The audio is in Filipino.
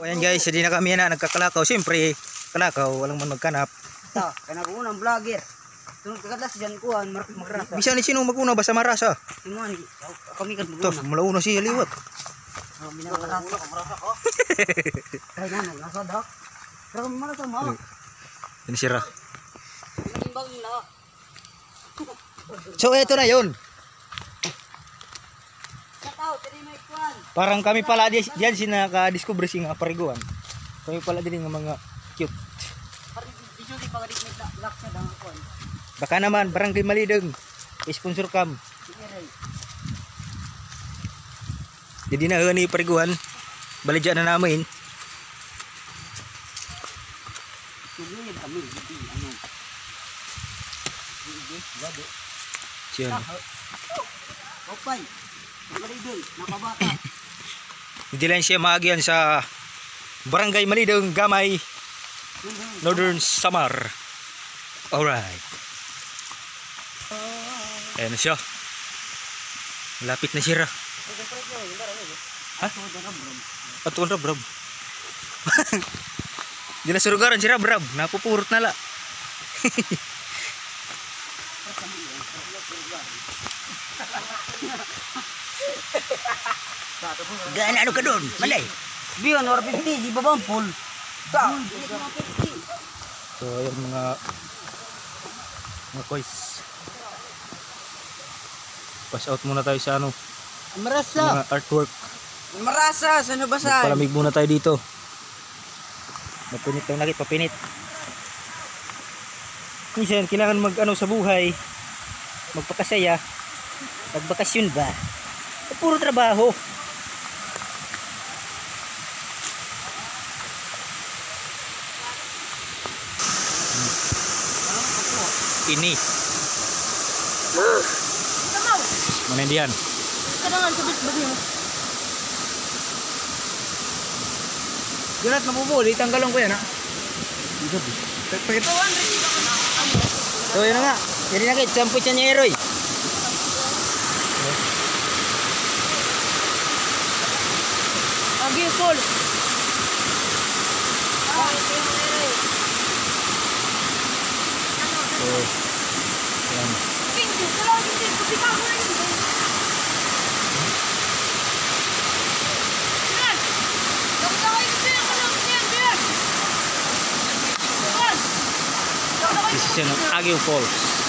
O ayan guys, hindi na kami na nagkakalakaw. Siyempre, kalakaw, walang man magkanap. Ito, kanagunang vlogger. Tunod kagalas dyan kuhan, magrasa. Bisa ni sino maguna basta marasa. Tingnan, kami kan Ito, maguna. malauna siya liwat. Kami na marasa ko. Kaya na, nasa dak. Pero kami marasa mo. Ini sira. Imbang na. So eto na yun. Kataw, tiri may kuhan. Parang kami pala diyan sinaka-discover nga pariguan. Kami pala din ng mga cute. Parang visually pagadik may lak sa dang kuhan. Baka naman, Barangay Malideng. Sponsor kam. Sige ray. Jadi na ni pariguan. Baligyan na namin. Tulungan kami, hindi ano. Hindi, wado. Siyan. Okay. Malidol, nakabata. Hindi lang siya maagian sa Barangay Malideng, Gamay, Northern Samar. Alright. Ayan na siya. Malapit na siya. Ha? Ato na brab. Di na surugaran siya brab. Napupurot na la. Gana ano ka doon? Malay. Biyon, or 50, di ba bang full? So ayan mga kois. Pass out muna tayo sa ano, Marasa. mga artwork. Marasa, sa nabasan. Palamig muna tayo dito. Mapinit ang nakit, papinit. Minsan kailangan mag ano sa buhay, magpakasaya, magbakasyon ba? Puro trabaho. Ini. Mana diyan? Kadang-kadang sabit bagay mo. Gulat mapupuli, tanggalon ko yan ha. So yun na nga. Jadi na kayo, samput siya niya Eroy. Agi full. So, yan. This is an Agio Falls.